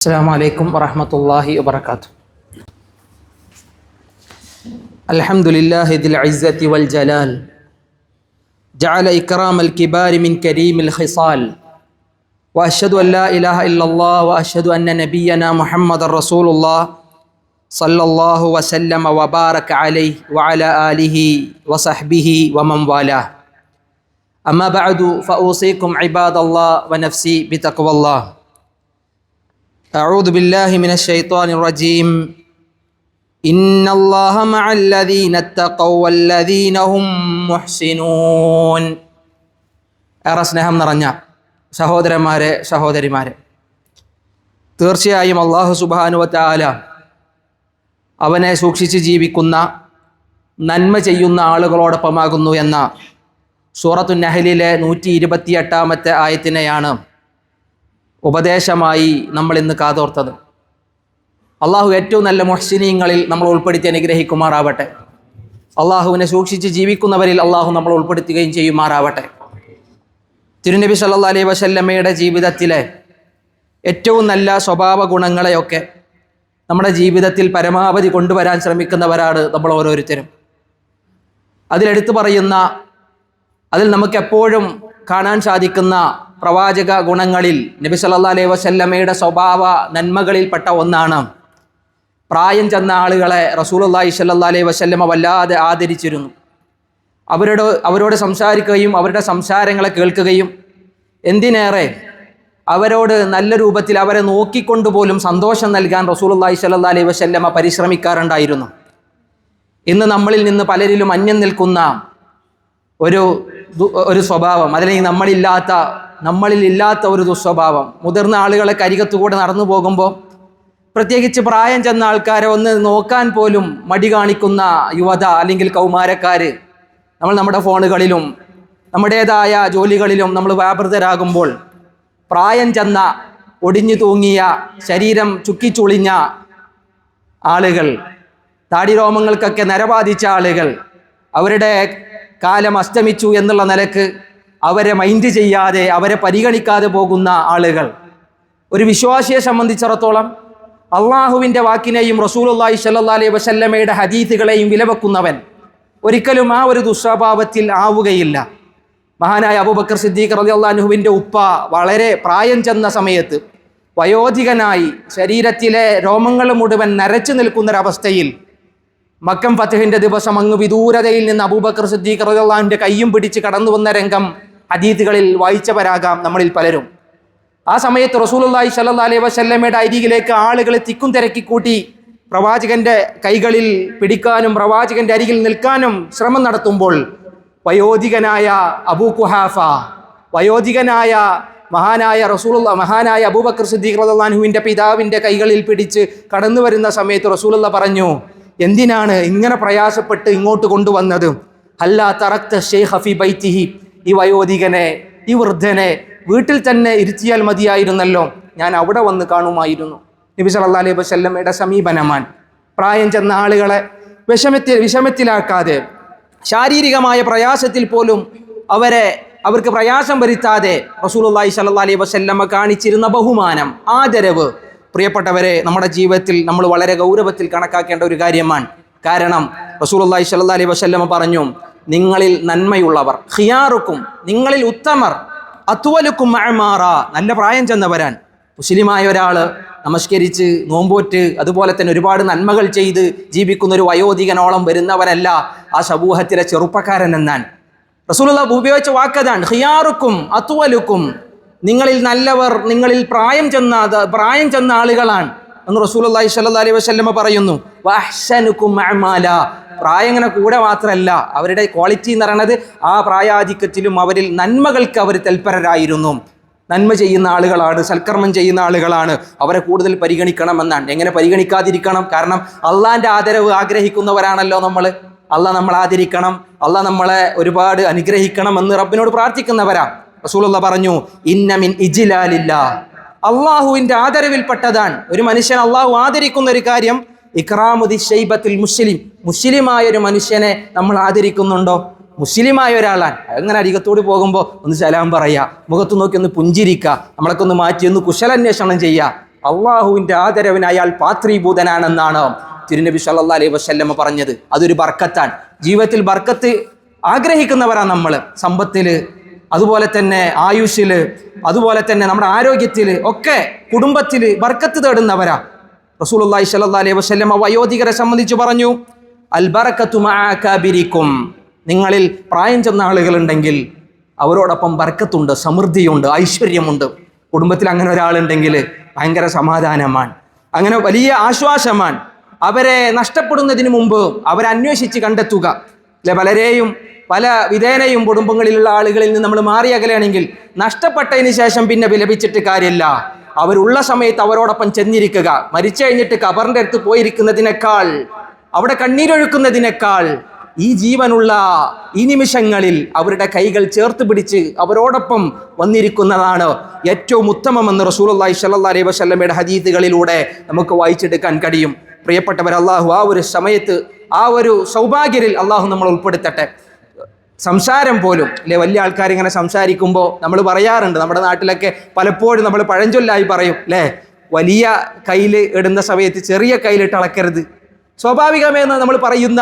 السلام عليكم ورحمة الله وبركاته. الحمد لله ذي العزة والجلال جعل إكرام الكبار من كريم الخصال وأشهد أن لا إله إلا الله وأشهد أن نبينا محمد رسول الله صلى الله وسلم وبارك عليه وعلى آله وصحبه ومن والاه. أما بعد فأوصيكم عباد الله ونفسي بتقوى الله. أعوذ بالله من الشيطان الرجيم. إن الله مع الذين اتقوا والذين هم محسنون. ഏറെ സ്നേഹം നിറഞ്ഞ സഹോദരന്മാരെ സഹോദരിമാരെ, തീർച്ചയായും അല്ലാഹു സുബ്ഹാനഹു വ തആല അവനെ സൂക്ഷിച്ച് ജീവിക്കുന്ന നന്മ ചെയ്യുന്ന ആളുകളോടൊപ്പമാകുന്നു എന്ന സൂറത്തു നഹ്ലിലെ 128-ാമത്തെ ആയത്തിനെയാണ് ഉപദേശമായി നമ്മൾ ഇന്ന് കാതോർത്തത്. അള്ളാഹു ഏറ്റവും നല്ല മുഹ്സിനീങ്ങളിൽ നമ്മൾ ഉൾപ്പെടുത്തി അനുഗ്രഹിക്കുമാറാവട്ടെ. അള്ളാഹുവിനെ സൂക്ഷിച്ച് ജീവിക്കുന്നവരിൽ അള്ളാഹു നമ്മൾ ഉൾപ്പെടുത്തുകയും ചെയ്യുമാറാവട്ടെ. തിരുനബി സല്ലല്ലാഹു അലൈഹി വസല്ലമയുടെ ജീവിതത്തിലെ ഏറ്റവും നല്ല സ്വഭാവ ഗുണങ്ങളെയൊക്കെ നമ്മുടെ ജീവിതത്തിൽ പരമാവധി കൊണ്ടുവരാൻ ശ്രമിക്കുന്നവരാണ് നമ്മൾ ഓരോരുത്തരും. അതിലെടുത്തു പറയുന്ന, അതിൽ നമുക്കെപ്പോഴും കാണാൻ സാധിക്കുന്ന പ്രവാചക ഗുണങ്ങളിൽ നബി സല്ലല്ലാഹു അലൈഹി വസല്ലമയുടെ സ്വഭാവ നന്മകളിൽപ്പെട്ട ഒന്നാണ് പ്രായം ചെന്ന ആളുകളെ റസൂലുള്ളാഹി സ്വല്ലല്ലാഹു അലൈഹി വസല്ലമ വല്ലാതെ ആദരിച്ചിരുന്നു. അവരോട് സംസാരിക്കുകയും അവരുടെ സംസാരങ്ങളെ കേൾക്കുകയും എന്തിനേറെ അവരോട് നല്ല രൂപത്തിൽ അവരെ നോക്കിക്കൊണ്ടുപോലും സന്തോഷം നൽകാൻ റസൂലുള്ളാഹി സ്വല്ലല്ലാഹു അലൈഹി വസല്ലമ പരിശ്രമിക്കാറുണ്ടായിരുന്നു. ഇന്ന് നമ്മളിൽ നിന്ന് പലരിലും അന്യം നിൽക്കുന്ന ഒരു സ്വഭാവം, അല്ലെങ്കിൽ നമ്മളിലില്ലാത്ത ഒരു ദുസ്വഭാവം. മുതിർന്ന ആളുകളെ കരികത്തുകൂടെ നടന്നു പോകുമ്പോൾ, പ്രത്യേകിച്ച് പ്രായം ചെന്ന ആൾക്കാരെ ഒന്ന് നോക്കാൻ പോലും മടി കാണിക്കുന്ന യുവത അല്ലെങ്കിൽ കൗമാരക്കാർ, നമ്മുടെ ഫോണുകളിലും നമ്മുടേതായ ജോലികളിലും നമ്മൾ വ്യാപൃതരാകുമ്പോൾ, പ്രായം ചെന്ന ഒടിഞ്ഞു തൂങ്ങിയ ശരീരം ചുക്കിച്ചുളിഞ്ഞ ആളുകൾ, താടിരോമങ്ങൾക്കൊക്കെ നരബാധിച്ച ആളുകൾ, അവരുടെ കാലം അസ്തമിച്ചു എന്നുള്ള നിലക്ക് അവരെ മൈൻഡ് ചെയ്യാതെ, അവരെ പരിഗണിക്കാതെ പോകുന്ന ആളുകൾ, ഒരു വിശ്വാസിയെ സംബന്ധിച്ചിടത്തോളം അള്ളാഹുവിൻ്റെ വാക്കിനെയും റസൂലുള്ളാഹി സ്വല്ലല്ലാഹു അലൈഹി വസല്ലമയുടെ ഹദീസുകളെയും വിലവെക്കുന്നവൻ ഒരിക്കലും ആ ഒരു ദുസ്വഭാവത്തിൽ ആവുകയില്ല. മഹാനായ അബൂബക്കർ സിദ്ദീഖ് റളിയല്ലാഹു അൻഹുവിൻ്റെ ഉപ്പ വളരെ പ്രായം ചെന്ന സമയത്ത് വയോധികനായി ശരീരത്തിലെ രോമങ്ങൾ മുഴുവൻ നരച്ചു നിൽക്കുന്നൊരവസ്ഥയിൽ മക്കം ഫത്ഹിൻ്റെ ദിവസം അങ്ങ് വിദൂരതയിൽ നിന്ന് അബൂബക്കർ സിദ്ദീഖ് റളിയല്ലാഹു അൻഹുവിൻ്റെ കയ്യും പിടിച്ച് കടന്നു വന്ന രംഗം ഹദീസുകളിൽ വായിച്ചവരാകാം നമ്മളിൽ പലരും. ആ സമയത്ത് റസൂലുള്ളാഹി സ്വല്ലല്ലാഹു അലൈഹി വസല്ലമയുടെ അരികിലേക്ക് ആളുകൾ തിക്കും തിരക്കി കൂട്ടി പ്രവാചകന്റെ കൈകളിൽ പിടിക്കാനും പ്രവാചകന്റെ അരികിൽ നിൽക്കാനും ശ്രമം നടത്തുമ്പോൾ, വയോധികനായ അബൂ ഖുഹാഫ, വയോധികനായ മഹാനായ അബൂബക്കർ സിദ്ദീഖ് റളിയല്ലാഹു അൻഹുവിൻ്റെ പിതാവിൻ്റെ കൈകളിൽ പിടിച്ച് കടന്നു വരുന്ന സമയത്ത് റസൂലുള്ളാഹി പറഞ്ഞു, എന്തിനാണ് ഇങ്ങനെ പ്രയാസപ്പെട്ട് ഇങ്ങോട്ട് കൊണ്ടുവന്നത്? ഹല്ലാ തറക്ത ശൈഖ ഫീ ബൈതിഹി, ഈ വയോധികനെ, ഈ വൃദ്ധനെ വീട്ടിൽ തന്നെ ഇരുത്തിയാൽ മതിയായിരുന്നല്ലോ, ഞാൻ അവിടെ വന്ന് കാണുമായിരുന്നു. നബി സല്ലല്ലാഹു അലൈഹി വസല്ലമയുടെ സമീപനമാണ്. പ്രായം ചെന്ന ആളുകളെ വിഷമത്തിലാക്കാതെ, ശാരീരികമായ പ്രയാസത്തിൽ പോലും അവർക്ക് പ്രയാസം വരുത്താതെ റസൂലുള്ളാഹി സ്വല്ലല്ലാഹു അലൈഹി വസല്ലമ കാണിച്ചിരുന്ന ബഹുമാനം, ആദരവ്, പ്രിയപ്പെട്ടവരെ, നമ്മുടെ ജീവിതത്തിൽ നമ്മൾ വളരെ ഗൗരവത്തിൽ കണക്കാക്കേണ്ട ഒരു കാര്യമാണ്. കാരണം റസൂലുള്ളാഹി സ്വല്ലല്ലാഹു അലൈഹി വസല്ലമ പറഞ്ഞു, നിങ്ങളിൽ നന്മയുള്ളവർ, ഖിയാറുക്കും, നിങ്ങളിൽ ഉത്തമർ, അത്വലുക്കും അഅ്മാറ, നല്ല പ്രായം ചെന്നവരാൻ. മുസ്ലിമായ ഒരാൾ നമസ്കരിച്ച് നോമ്പോറ്റ് അതുപോലെ തന്നെ ഒരുപാട് നന്മകൾ ചെയ്ത് ജീവിക്കുന്ന ഒരു വയോധികനോളം വരുന്നവരല്ല ആ സമൂഹത്തിലെ ചെറുപ്പക്കാരൻ എന്നാൻ റസൂലുള്ളാഹി ഉപയോഗിച്ച വാക്കതാണ്, ഖിയാറുക്കും അത്വലുക്കും, നിങ്ങളിൽ നല്ലവർ നിങ്ങളിൽ പ്രായം ചെന്ന ആളുകളാണ് എന്ന് റസൂലുള്ളാഹി സ്വല്ലല്ലാഹു അലൈഹി വസല്ലമ പറയുന്നു. വഅഹ്സനുക്കും അഅ്മാല, പ്രായം ഇങ്ങനെ കൂടെ മാത്രമല്ല, അവരുടെ ക്വാളിറ്റി എന്ന് പറയുന്നത് ആ പ്രായാധിക്യത്തിലും അവരിൽ നന്മകൾക്ക് അവർ തൽപരരായിരുന്നു. നന്മ ചെയ്യുന്ന ആളുകളാണ്, സൽക്കർമ്മം ചെയ്യുന്ന ആളുകളാണ്, അവരെ കൂടുതൽ പരിഗണിക്കണമെന്നാണ്. എങ്ങനെ പരിഗണിക്കാതിരിക്കണം? കാരണം അള്ളാൻ്റെ ആദരവ് ആഗ്രഹിക്കുന്നവരാണല്ലോ നമ്മൾ. അള്ളാഹ് നമ്മളെ ആദരിക്കണം, അള്ളാഹ് നമ്മളെ ഒരുപാട് അനുഗ്രഹിക്കണം എന്ന് റബ്ബിനോട് പ്രാർത്ഥിക്കുന്നവരാ. റസൂലുള്ളാഹി പറഞ്ഞു, ഇന്ന മിൻ ഇജ്ലാലില്ലാ, അള്ളാഹുവിൻ്റെ ആദരവിൽപ്പെട്ടതാണ് ഒരു മനുഷ്യൻ അള്ളാഹു ആദരിക്കുന്ന ഒരു കാര്യം, ഇക്റാമുദി ശൈബത്തുൽ മുസ്ലിം, മുസ്ലിമായ ഒരു മനുഷ്യനെ നമ്മൾ ആദരിക്കുന്നുണ്ടോ? മുസ്ലിമായ ഒരാളാണ്. അങ്ങനെ അരികത്തോട് പോകുമ്പോൾ ഒന്ന് സലാം പറയുക, മുഖത്ത് നോക്കി ഒന്ന് പുഞ്ചിരിക്കുക, നമ്മളൊക്കെ ഒന്ന് മാറ്റി ഒന്ന് കുശലാന്വേഷണം ചെയ്യുക. അള്ളാഹുവിൻ്റെ ആദരവിന് അയാൾ പാത്രീഭൂതനാണെന്നാണ് തിരുനബി സല്ലല്ലാഹു അലൈഹി വസല്ലമ പറഞ്ഞത്. അതൊരു ബർക്കത്താണ്. ജീവിതത്തിൽ ബർക്കത്ത് ആഗ്രഹിക്കുന്നവരാണ് നമ്മൾ. സമ്പത്തിൽ, അതുപോലെ തന്നെ ആയുസ്സിൽ, അതുപോലെ തന്നെ നമ്മുടെ ആരോഗ്യത്തിൽ ഒക്കെ, കുടുംബത്തിൽ ബർക്കത്ത് തേടുന്നവരാ. റസൂലുള്ളാഹി സ്വല്ലല്ലാഹു അലൈഹി വസല്ലമ വയോധികരെ സംബന്ധിച്ച് പറഞ്ഞു, അൽ ബറക്കത്തു മഅ അകാബിരിക്കും, നിങ്ങളിൽ പ്രായം ചെന്ന ആളുകളുണ്ടെങ്കിൽ അവരോടൊപ്പം ബർക്കത്തുണ്ട്, സമൃദ്ധിയുണ്ട്, ഐശ്വര്യമുണ്ട്. കുടുംബത്തിൽ അങ്ങനെ ഒരാളുണ്ടെങ്കിൽ ഭയങ്കര സമാധാനമാണ്, അങ്ങനെ വലിയ ആശ്വാസമാണ്. അവരെ നഷ്ടപ്പെടുന്നതിന് മുമ്പ് അവരെ അന്വേഷിച്ച് കണ്ടെത്തുക. അല്ലെ, പല വിധേനയും കുടുംബങ്ങളിലുള്ള ആളുകളിൽ നിന്ന് നമ്മൾ മാറി അകലെയാണെങ്കിൽ നഷ്ടപ്പെട്ടതിന് ശേഷം പിന്നെ വിലപിച്ചിട്ട് കാര്യമില്ല. അവരുള്ള സമയത്ത് അവരോടൊപ്പം ചെന്നിരിക്കുക. മരിച്ചു കഴിഞ്ഞിട്ട് ഖബറിൻ്റെ അടുത്ത് പോയിരിക്കുന്നതിനേക്കാൾ, അവിടെ കണ്ണീരൊഴുക്കുന്നതിനേക്കാൾ ഈ ജീവനുള്ള ഈ നിമിഷങ്ങളിൽ അവരുടെ കൈകൾ ചേർത്ത് പിടിച്ച് അവരോടൊപ്പം വന്നിരിക്കുന്നതാണ് ഏറ്റവും ഉത്തമമെന്ന് റസൂലുള്ളാഹി സ്വല്ലല്ലാഹു അലൈഹി വസല്ലമയുടെ ഹദീസുകളിലൂടെ നമുക്ക് വായിച്ചെടുക്കാൻ കഴിയും. പ്രിയപ്പെട്ടവർ, അള്ളാഹു ആ ഒരു സമയത്ത്, ആ ഒരു സൗഭാഗ്യരിൽ അള്ളാഹു നമ്മൾ ഉൾപ്പെടുത്തട്ടെ. സംസാരം പോലും, അല്ലെ, വലിയ ആൾക്കാർ ഇങ്ങനെ സംസാരിക്കുമ്പോൾ നമ്മൾ പറയാറുണ്ട്, നമ്മുടെ നാട്ടിലൊക്കെ പലപ്പോഴും നമ്മൾ പഴഞ്ചൊല്ലായി പറയും, അല്ലേ, വലിയ കയ്യിൽ ഇടുന്ന സമയത്ത് ചെറിയ കയ്യിലിട്ട് അളക്കരുത്. സ്വാഭാവികമെന്ന് നമ്മൾ പറയുന്ന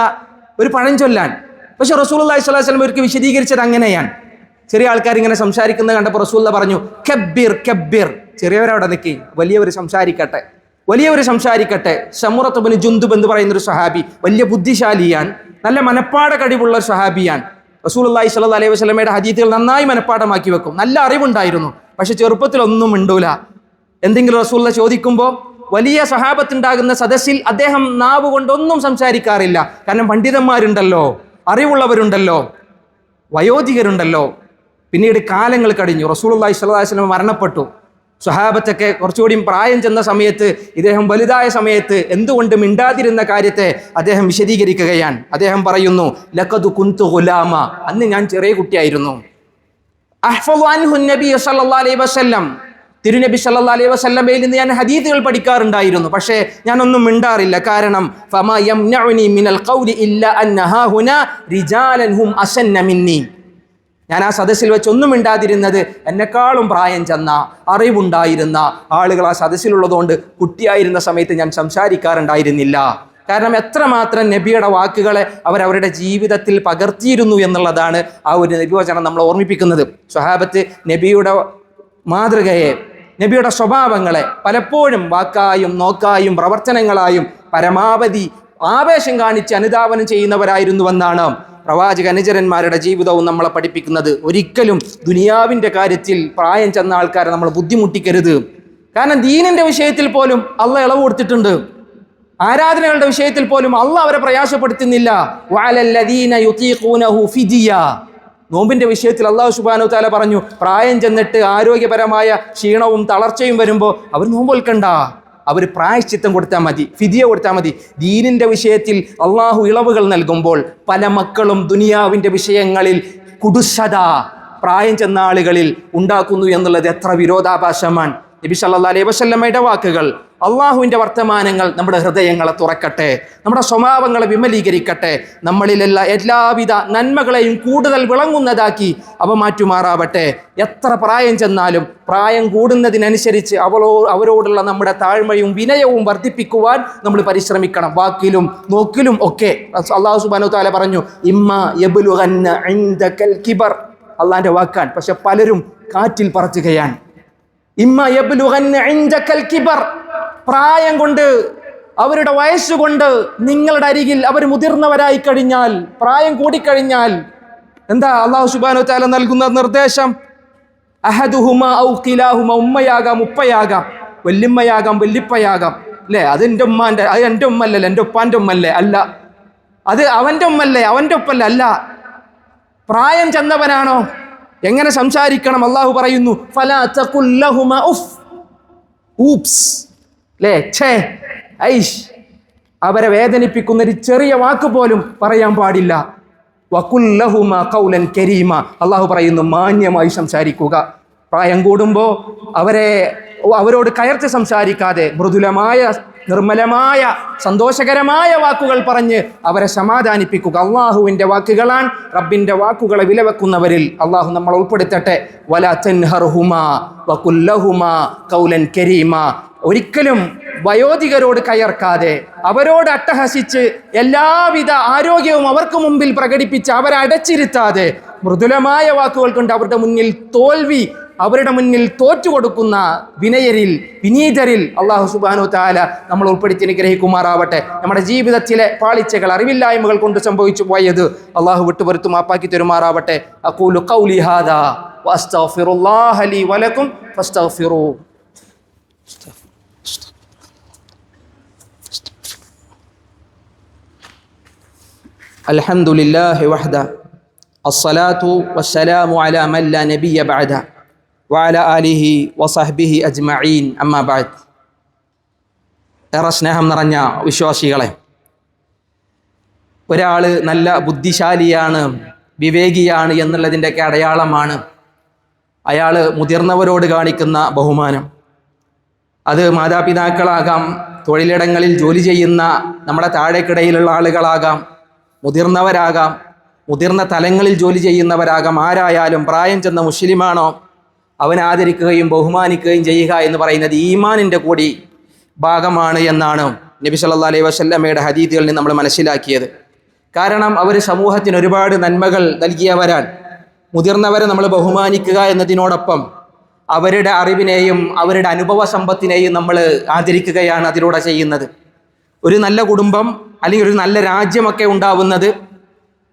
ഒരു പഴഞ്ചൊല്ലാണ്. പക്ഷെ റസൂലുള്ളാഹി സ്വല്ലല്ലാഹു അലൈഹി വസല്ലം ഒരിക്കൽ വിശദീകരിച്ചത് അങ്ങനെയാണ്. ചെറിയ ആൾക്കാർ ഇങ്ങനെ സംസാരിക്കുന്നത് കണ്ടപ്പോൾ റസൂലുള്ള പറഞ്ഞു, കബ്ബിർ കബ്ബിർ, ചെറിയവരവിടെ നിൽക്കി, വലിയവർ സംസാരിക്കട്ടെ, വലിയവർ സംസാരിക്കട്ടെ. സമുറത്ത് ഇബ്നു ജുന്ദുബ് എന്ന് പറയുന്നൊരു സ്വഹാബി വലിയ ബുദ്ധിശാലിയാണ്, നല്ല മനപ്പാട കഴിവുള്ള ഒരു സ്വഹാബിയാണ്. റസൂലുള്ളാഹി സ്വല്ലല്ലാഹു അലൈഹി വസല്ലമയുടെ ഹദീസുകൾ നന്നായി മനപ്പാടമാക്കി വെക്കും, നല്ല അറിവുണ്ടായിരുന്നു. പക്ഷെ ചെറുപ്പത്തിലൊന്നും മിണ്ടൂല. എന്തെങ്കിലും റസൂലുള്ള ചോദിക്കുമ്പോൾ വലിയ സഹാബത്തുണ്ടാകുന്ന സദസ്സിൽ അദ്ദേഹം നാവ് കൊണ്ടൊന്നും സംസാരിക്കാറില്ല. കാരണം പണ്ഡിതന്മാരുണ്ടല്ലോ, അറിവുള്ളവരുണ്ടല്ലോ, വയോധികരുണ്ടല്ലോ. പിന്നീട് കാലങ്ങൾ കഴിഞ്ഞു, റസൂലുള്ളാഹി സ്വല്ലല്ലാഹു അലൈഹി വസല്ലം മരണപ്പെട്ടു. സ്വഹാബത്തൊക്കെ കുറച്ചുകൂടി പ്രായം ചെന്ന സമയത്ത്, ഇദ്ദേഹം വലുതായ സമയത്ത് എന്തുകൊണ്ട് മിണ്ടാതിരുന്ന കാര്യത്തെ അദ്ദേഹം വിശദീകരിക്കുകയാണ്. അദ്ദേഹം പറയുന്നു, ലഖദ് കുന്തു ഗുലാമ, അന്ന് ഞാൻ ചെറിയ കുട്ടിയായിരുന്നു. അഹ്ഫളു അൻഹു നബി സല്ലല്ലാഹു അലൈഹി വസല്ലം, തിരുനബി സല്ലല്ലാഹു അലൈഹി വസല്ലമയിൽ നിന്ന് ഞാൻ ഹദീസുകൾ പഠിക്കാറുണ്ടായിരുന്നു. പക്ഷേ ഞാനൊന്നും മിണ്ടാറില്ല. കാരണം ഫമാ യംനഉനി മിനൽ ഖൗലി ഇല്ലാ അന്ന ഹാഹുനാ റിജാലൻ ഹും അസന്ന മിന്നി, ഞാൻ ആ സദസ്സിൽ വെച്ചൊന്നും മിണ്ടാതിരുന്നത് എന്നെക്കാളും പ്രായം ചെന്ന, അറിവുണ്ടായിരുന്ന ആളുകൾ ആ സദസ്സിലുള്ളതുകൊണ്ട് കുട്ടിയായിരുന്ന സമയത്ത് ഞാൻ സംസാരിക്കാറുണ്ടായിരുന്നില്ല. കാരണം എത്രമാത്രം നബിയുടെ വാക്കുകളെ അവരവരുടെ ജീവിതത്തിൽ പകർത്തിയിരുന്നു എന്നുള്ളതാണ് ആ ഒരു നബിവചനം നമ്മളെ ഓർമ്മിപ്പിക്കുന്നത്. സ്വഹാബത്ത് നബിയുടെ മാതൃകയെ, നബിയുടെ സ്വഭാവങ്ങളെ പലപ്പോഴും വാക്കായും നോക്കായും പ്രവർത്തനങ്ങളായും പരമാവധി ആവേശം കാണിച്ച് അനുധാവനം ചെയ്യുന്നവരായിരുന്നുവെന്നാണ് പ്രവാചക അനുചരന്മാരുടെ ജീവിതവും നമ്മളെ പഠിപ്പിക്കുന്നത്. ഒരിക്കലും ദുനിയാവിൻ്റെ കാര്യത്തിൽ പ്രായം ചെന്ന ആൾക്കാരെ നമ്മൾ ബുദ്ധിമുട്ടിക്കരുത്. കാരണം ദീനിൻ്റെ വിഷയത്തിൽ പോലും അള്ളാഹ് ഇളവ് കൊടുത്തിട്ടുണ്ട്. ആരാധനകളുടെ വിഷയത്തിൽ പോലും അള്ളാഹ് അവരെ പ്രയാസപ്പെടുത്തുന്നില്ല. വഅലല്ലദീന യുതീഖൂനഹു ഫിദിയ, നോമ്പിൻ്റെ വിഷയത്തിൽ അള്ളാഹു സുബ്ഹാനഹു വതആല പറഞ്ഞു, പ്രായം ചെന്നിട്ട് ആരോഗ്യപരമായ ക്ഷീണവും തളർച്ചയും വരുമ്പോൾ അവർ നോമ്പ് വെൽക്കണ്ട, അവർ പ്രായശ്ചിത്തം കൊടുത്താൽ മതി, ഫിദിയ കൊടുത്താൽ മതി. ദീനിൻ്റെ വിഷയത്തിൽ അള്ളാഹു ഇളവുകൾ നൽകുമ്പോൾ പല മക്കളും ദുനിയാവിൻ്റെ വിഷയങ്ങളിൽ കുടുസത പ്രായം ചെന്ന ആളുകളിൽ ഉണ്ടാക്കുന്നു എന്നുള്ളത് എത്ര വിരോധാഭാസമാണ്. നബി സല്ലല്ലാഹു അലൈഹി വസല്ലമയുടെ വാക്കുകൾ, അള്ളാഹുവിൻ്റെ വർത്തമാനങ്ങൾ നമ്മുടെ ഹൃദയങ്ങളെ തുറക്കട്ടെ, നമ്മുടെ സ്വഭാവങ്ങളെ വിമലീകരിക്കട്ടെ, നമ്മളിലുള്ള എല്ലാവിധ നന്മകളെയും കൂടുതൽ വിളങ്ങുന്നതാക്കി അവ മാറ്റുമാറാവട്ടെ. എത്ര പ്രായം ചെന്നാലും പ്രായം കൂടുന്നതിനനുസരിച്ച് അവരോടുള്ള നമ്മുടെ താഴ്മയും വിനയവും വർദ്ധിപ്പിക്കുവാൻ നമ്മൾ പരിശ്രമിക്കണം, വാക്കിലും നോക്കിലും ഒക്കെ. അള്ളാഹു സുബ്ഹാനഹു വതആല പറഞ്ഞു, ഇമ്മ യബ്ലുഗന്ന ഇൻദകൽ കിബർ, അള്ളാഹിൻ്റെ വാക്കാൻ. പക്ഷെ പലരും കാറ്റിൽ പറത്തുകയാണ്. ഇമ്മ യബ്ലുഗന്ന ഇൻദകൽ കിബർ, പ്രായം കൊണ്ട്, അവരുടെ വയസ്സുകൊണ്ട് നിങ്ങളുടെ അരികിൽ അവർ മുതിർന്നവരായി കഴിഞ്ഞാൽ, പ്രായം കൂടിക്കഴിഞ്ഞാൽ എന്താ അള്ളാഹു സുബ്ഹാനഹു വതആല നൽകുന്ന നിർദ്ദേശം? അഹദുഹുമാ ഔ കിലാഹുമാ, ഉമ്മയാകാം ഉപ്പയാകാം, വല്യമ്മയാകാം വല്യപ്പയാകാം. അല്ലേ, അത് എൻ്റെ ഉമ്മാൻ്റെ, അത് എൻ്റെ ഉമ്മല്ലേ, എൻ്റെ ഉപ്പാൻ്റെ ഉമ്മല്ലേ? അല്ല. അത് അവൻ്റെ ഉമ്മല്ലേ, അവൻ്റെ ഉപ്പല്ലേ? അല്ല. പ്രായം ചെന്നവനാണോ? എങ്ങനെ സംസാരിക്കണം? അള്ളാഹു പറയുന്നു, ഫലാ തഖുൽ ലഹുമാ ഉഫ്, ഊപ്സ്, അല്ലേ, ഛേ, ഐഷ്, അവരെ വേദനിപ്പിക്കുന്ന ഒരു ചെറിയ വാക്ക് പോലും പറയാൻ പാടില്ല. വഖുൽ ലഹുമാ ഖൗലൻ കരീമ, അള്ളാഹു പറയുന്നു, മാന്യമായി സംസാരിക്കുക. പ്രായം കൂടുമ്പോൾ അവരോട് കയർത്ത് സംസാരിക്കാതെ മൃദുലമായ, നിർമ്മലമായ, സന്തോഷകരമായ വാക്കുകൾ പറഞ്ഞ് അവരെ സമാധാനിപ്പിക്കുക. അള്ളാഹുവിൻ്റെ വാക്കുകളാണ്. റബ്ബിൻ്റെ വാക്കുകളെ വിലവെക്കുന്നവരിൽ അള്ളാഹു നമ്മൾ ഉൾപ്പെടുത്തട്ടെ. വലാ തൻഹർഹുമാ വഖുൽ ലഹുമാ ഖൗലൻ കരീമ, ഒരിക്കലും വയോധികരോട് കയർക്കാതെ അവരോട് അട്ടഹസിച്ച് എല്ലാവിധ ആരോഗ്യവും അവർക്ക് മുമ്പിൽ പ്രകടിപ്പിച്ച് അവരെ അടച്ചിരുത്താതെ മൃദുലമായ വാക്കുകൾ കൊണ്ട് അവരുടെ മുന്നിൽ അവരുടെ മുന്നിൽ തോറ്റുകൊടുക്കുന്ന വിനീതരിൽ അള്ളാഹു സുബ്ഹാനഹു വ തആല നമ്മൾ ഉൾപ്പെടുത്തി അനുഗ്രഹിക്കുമാറാവട്ടെ. നമ്മുടെ ജീവിതത്തിലെ പാളിച്ചകൾ, അറിവില്ലായ്മകൾ കൊണ്ട് സംഭവിച്ചു പോയത് അള്ളാഹു വിട്ടുപുറത്തു മാപ്പാക്കി തരുമാറാവട്ടെ. അഖൂലു ഖൗലി ഹാദാ വഅസ്തഗ്ഫിറുല്ലാഹ ലീ വലക്കും ഫസ്തഗ്ഫിറൂ. അൽഹംദുലില്ലാഹി വഹ്ദ അസ്സലാത്തു വസ്സലാമു അലാ മൻ ലാ നബിയ്യ ബഅദ വഅലാ ആലിഹി വസഹ്ബിഹി അജ്മഈൻ. അമ്മാ ബഅദ്. ഏറെ സ്നേഹം നിറഞ്ഞ വിശ്വാസികളെ, ഒരാൾ നല്ല ബുദ്ധിശാലിയാണ്, വിവേകിയാണ് എന്നുള്ളതിൻ്റെയൊക്കെ അടയാളമാണ് അയാൾ മുതിർന്നവരോട് കാണിക്കുന്ന ബഹുമാനം. അത് മാതാപിതാക്കളാകാം, തൊഴിലിടങ്ങളിൽ ജോലി ചെയ്യുന്ന നമ്മുടെ താഴേക്കിടയിലുള്ള ആളുകളാകാം, മുതിർന്നവരാകാം, മുതിർന്ന തലങ്ങളിൽ ജോലി ചെയ്യുന്നവരാകാം, ആരായാലും പ്രായം ചെന്ന മുസ്ലിമാണോ അവൻ ആദരിക്കുകയും ബഹുമാനിക്കുകയും ചെയ്യുക എന്ന് പറയുന്നത് ഈമാനിൻ്റെ കൂടി ഭാഗമാണ് എന്നാണ് നബി സല്ലല്ലാഹു അലൈഹി വസല്ലമയുടെ ഹദീസുകളിൽ നിന്ന് നമ്മൾ മനസ്സിലാക്കിയത്. കാരണം അവർ സമൂഹത്തിന് ഒരുപാട് നന്മകൾ നൽകിയവരാണ്. മുതിർന്നവരെ നമ്മൾ ബഹുമാനിക്കുക എന്നതിനോടൊപ്പം അവരുടെ അറിവിനെയും അവരുടെ അനുഭവ സമ്പത്തിനെയും നമ്മൾ ആദരിക്കുകയാണ് അതിലൂടെ ചെയ്യുന്നത്. ഒരു നല്ല കുടുംബം അല്ലെങ്കിൽ ഒരു നല്ല രാജ്യമൊക്കെ ഉണ്ടാവുന്നത്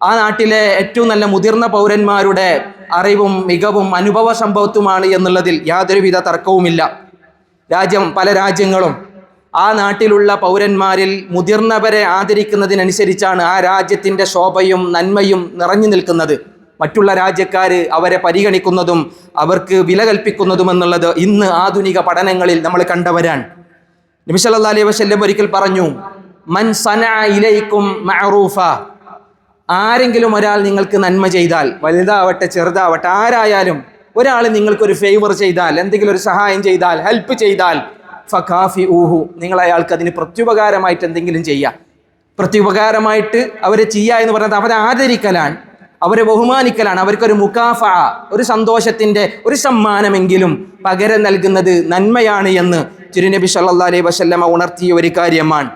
ആ നാട്ടിലെ ഏറ്റവും നല്ല മുതിർന്ന പൗരന്മാരുടെ അറിവും മികവും അനുഭവ സമ്പത്തുമാണ് എന്നുള്ളതിൽ യാതൊരുവിധ തർക്കവുമില്ല. പല രാജ്യങ്ങളും ആ നാട്ടിലുള്ള പൗരന്മാരിൽ മുതിർന്നവരെ ആദരിക്കുന്നതിനനുസരിച്ചാണ് ആ രാജ്യത്തിൻ്റെ ശോഭയും നന്മയും നിറഞ്ഞു നിൽക്കുന്നത്. മറ്റുള്ള രാജ്യക്കാർ അവരെ പരിഗണിക്കുന്നതും അവർക്ക് വില കൽപ്പിക്കുന്നതും എന്നുള്ളത് ഇന്ന് ആധുനിക പഠനങ്ങളിൽ നമ്മൾ കണ്ടവരാണ്. നബി സല്ലല്ലാഹു അലൈഹി വസല്ലം ഒരിക്കൽ പറഞ്ഞു, മൻ സനഅ ഇലൈക്കും മഅറൂഫ, ആരെങ്കിലും ഒരാൾ നിങ്ങൾക്ക് നന്മ ചെയ്താൽ, വലുതാവട്ടെ ചെറുതാവട്ടെ ആരായാലും ഒരാൾ നിങ്ങൾക്കൊരു ഫേവർ ചെയ്താൽ, എന്തെങ്കിലും ഒരു സഹായം ചെയ്താൽ, ഹെൽപ്പ് ചെയ്താൽ, ഫകാഫിഊഹു, നിങ്ങൾ അയാൾക്ക് അതിന് പ്രത്യുപകാരമായിട്ട് എന്തെങ്കിലും ചെയ്യുക. പ്രത്യുപകാരമായിട്ട് അവരെ ചെയ്യുക എന്ന് പറയുന്നത് അവരെ ആദരിക്കലാണ്, അവരെ ബഹുമാനിക്കലാണ്. അവർക്കൊരു മുകാഫ, ഒരു സന്തോഷത്തിൻ്റെ ഒരു സമ്മാനമെങ്കിലും പകരം നൽകുന്നത് നന്മയാണ് എന്ന് തിരുനബി സല്ലല്ലാഹു അലൈഹി വസല്ലമ ഉണർത്തിയ ഒരു കാര്യമാണ്.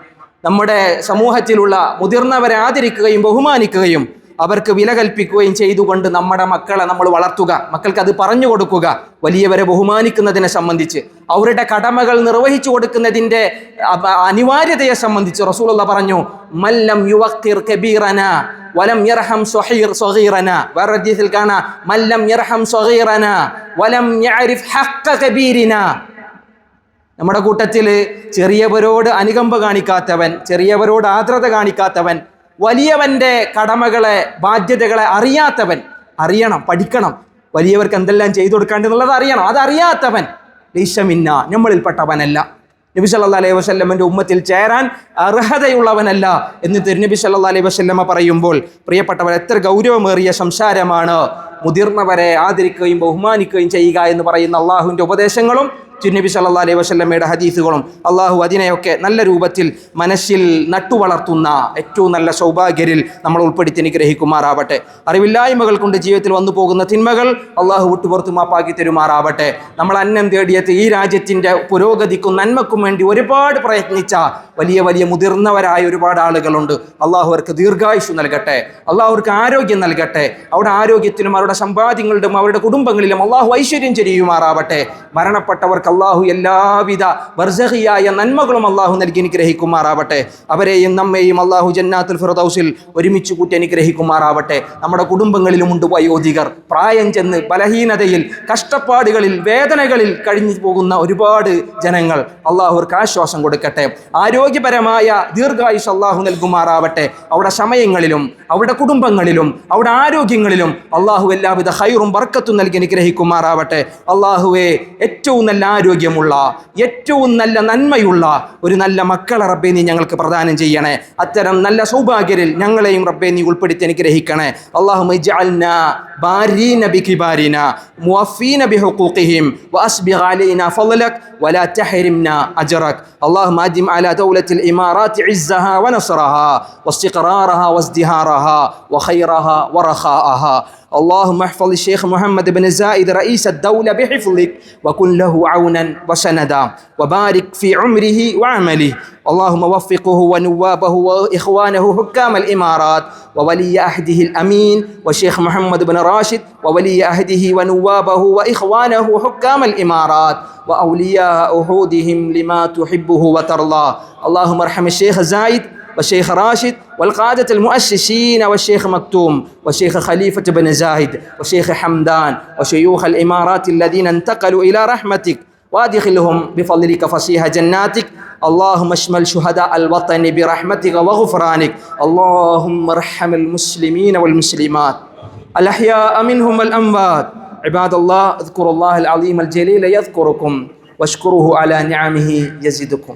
നമ്മുടെ സമൂഹത്തിലുള്ള മുതിർന്നവരെ ആദരിക്കുകയും ബഹുമാനിക്കുകയും അവർക്ക് വില കൽപ്പിക്കുകയും ചെയ്തുകൊണ്ട് നമ്മുടെ മക്കളെ നമ്മൾ വളർത്തുക, മക്കൾക്ക് അത് പറഞ്ഞു കൊടുക്കുക. വലിയവരെ ബഹുമാനിക്കുന്നതിനെ സംബന്ധിച്ച്, അവരുടെ കടമകൾ നിർവഹിച്ചു കൊടുക്കുന്നതിൻ്റെ അനിവാര്യതയെ സംബന്ധിച്ച് റസൂലുള്ളാഹി പറഞ്ഞു, മല്ലം യുവഖിർ കബീറന വലം യർഹം സ്വഗീറന. വേറെ ഹദീസിൽ കാണാം, മല്ലം യർഹം സ്വഗീറന വലം യഅരിഫ് ഹഖ്ഖ കബീരിന. നമ്മുടെ കൂട്ടത്തിൽ ചെറിയവരോട് അനുകമ്പ കാണിക്കാത്തവൻ, ചെറിയവരോട് ആർദ്രത കാണിക്കാത്തവൻ, വലിയവൻ്റെ കടമകളെ ബാധ്യതകളെ അറിയാത്തവൻ, അറിയണം, പഠിക്കണം, വലിയവർക്ക് എന്തെല്ലാം ചെയ്തു കൊടുക്കാണ്ടെന്നുള്ളത് അറിയണം, അതറിയാത്തവൻ ലൈസ മിന്നാ, നമ്മളിൽപ്പെട്ടവനല്ല, നബി സല്ലല്ലാഹു അലൈഹി വസല്ലമയുടെ ഉമ്മത്തിൽ ചേരാൻ അർഹതയുള്ളവനല്ല എന്ന് തിരുനബി സല്ലല്ലാഹു അലൈഹി വസല്ലമ പറയുമ്പോൾ പ്രിയപ്പെട്ടവർ, എത്ര ഗൗരവമേറിയ സംസാരമാണ് മുതിർന്നവരെ ആദരിക്കുകയും ബഹുമാനിക്കുകയും ചെയ്യുക എന്ന് പറയുന്ന അള്ളാഹുവിൻ്റെ ഉപദേശങ്ങളും തിരുനബി സല്ലല്ലാഹു അലൈഹി വസല്ലമയുടെ ഹദീസുകളും. അള്ളാഹു അതിനെയൊക്കെ നല്ല രൂപത്തിൽ മനസ്സിൽ നട്ടുവളർത്തുന്ന ഏറ്റവും നല്ല സൗഭാഗ്യരിൽ നമ്മൾ ഉൾപ്പെടുത്തി അനുഗ്രഹിക്കുമാറാവട്ടെ. അറിവില്ലായ്മകൾ കൊണ്ട് ജീവിതത്തിൽ വന്നു പോകുന്ന തിന്മകൾ അള്ളാഹു വിട്ടുപുറത്തു മാപ്പാക്കി തരുമാറാവട്ടെ. നമ്മൾ അന്നം തേടിയത് ഈ രാജ്യത്തിൻ്റെ പുരോഗതിക്കും നന്മക്കും വേണ്ടി ഒരുപാട് പ്രയത്നിച്ച വലിയ വലിയ മുതിർന്നവരായ ഒരുപാട് ആളുകളുണ്ട്. അള്ളാഹു അവർക്ക് ദീർഘായുസ്സ് നൽകട്ടെ, അള്ളാഹു അവർക്ക് ആരോഗ്യം നൽകട്ടെ. അവരുടെ ആരോഗ്യത്തിലും അവരുടെ സമ്പാദ്യങ്ങളിലും അവരുടെ കുടുംബങ്ങളിലും അള്ളാഹു ഐശ്വര്യം ചെയ്യുമാറാവട്ടെ. മരണപ്പെട്ടവർക്ക് അള്ളാഹു എല്ലാവിധ ബർസഖിയായ നന്മകളും അള്ളാഹു നൽകി അനുഗ്രഹിക്കുമാറാവട്ടെ. അവരെയും നമ്മെയും അള്ളാഹു ജന്നാത്തുൽ ഫിർദൗസിൽ ഒരുമിച്ച് കൂട്ടി അനുഗ്രഹിക്കുമാറാവട്ടെ. നമ്മുടെ കുടുംബങ്ങളിലുമുണ്ട് വയോധികർ, പ്രായം ചെന്ന് ബലഹീനതയിൽ, കഷ്ടപ്പാടുകളിൽ, വേദനകളിൽ കഴിഞ്ഞു പോകുന്ന ഒരുപാട് ജനങ്ങൾ. അള്ളാഹു അവർക്ക് ആശ്വാസം കൊടുക്കട്ടെ. ആരോഗ്യപരമായ ദീർഘായുസ് അള്ളാഹു നൽകുമാറാവട്ടെ. അവരുടെ സമയങ്ങളിലും അവരുടെ കുടുംബങ്ങളിലും അവരുടെ ആരോഗ്യങ്ങളിലും അള്ളാഹു എല്ലാവിധ ഖൈറും ബർക്കത്തും നൽകി അനുഗ്രഹിക്കുമാറാവട്ടെ. അള്ളാഹുവെ, ഏറ്റവും നല്ല ആരോഗ്യമുള്ള, ഏറ്റവും നല്ല നന്മയുള്ള ഒരു നല്ല മക്കളെ റബ്ബേ നീ ഞങ്ങൾക്ക് പ്രദാനം ചെയ്യണേ. അത്തരം നല്ല സൗഭാഗ്യരിൽ ഞങ്ങളെയും റബ്ബേ നീ ഉൾപ്പെടുത്തി അനുഗ്രഹിക്കണേ. അല്ലാഹുമ്മ ഇജ്അൽനാ بارين بكبارنا موفين بحقوقهم وأسبغ علينا فضلك ولا تحرمنا أجرك. اللهم أدم على دولة الإمارات عزها ونصرها واستقرارها وازدهارها وخيرها ورخاءها. اللهم احفظ الشيخ محمد بن زايد رئيس الدولة بحفظك وكن له عونا وسندا وبارك في عمره وعمله. اللهم وفقه ونوابه وإخوانه حكام الإمارات وولي عهده الأمين والشيخ محمد بن راشد وولي عهده ونوابه وإخوانه حكام الإمارات وأولياء عهودهم لما تحبه وترضى. اللهم ارحم الشيخ زايد والشيخ راشد والقادة المؤسسين والشيخ مكتوم والشيخ خليفة بن زايد والشيخ حمدان وشيوخ الإمارات الذين انتقلوا إلى رحمتك وادخلهم بفضلك فصيح جناتك. اللهم اشمل شهداء الوطن برحمتك وغفرانك. اللهم ارحم المسلمين والمسلمات الأحياء منهم والأموات. عباد الله اذكروا الله العظيم الجليل يذكركم واشكروه على نعمه يزدكم.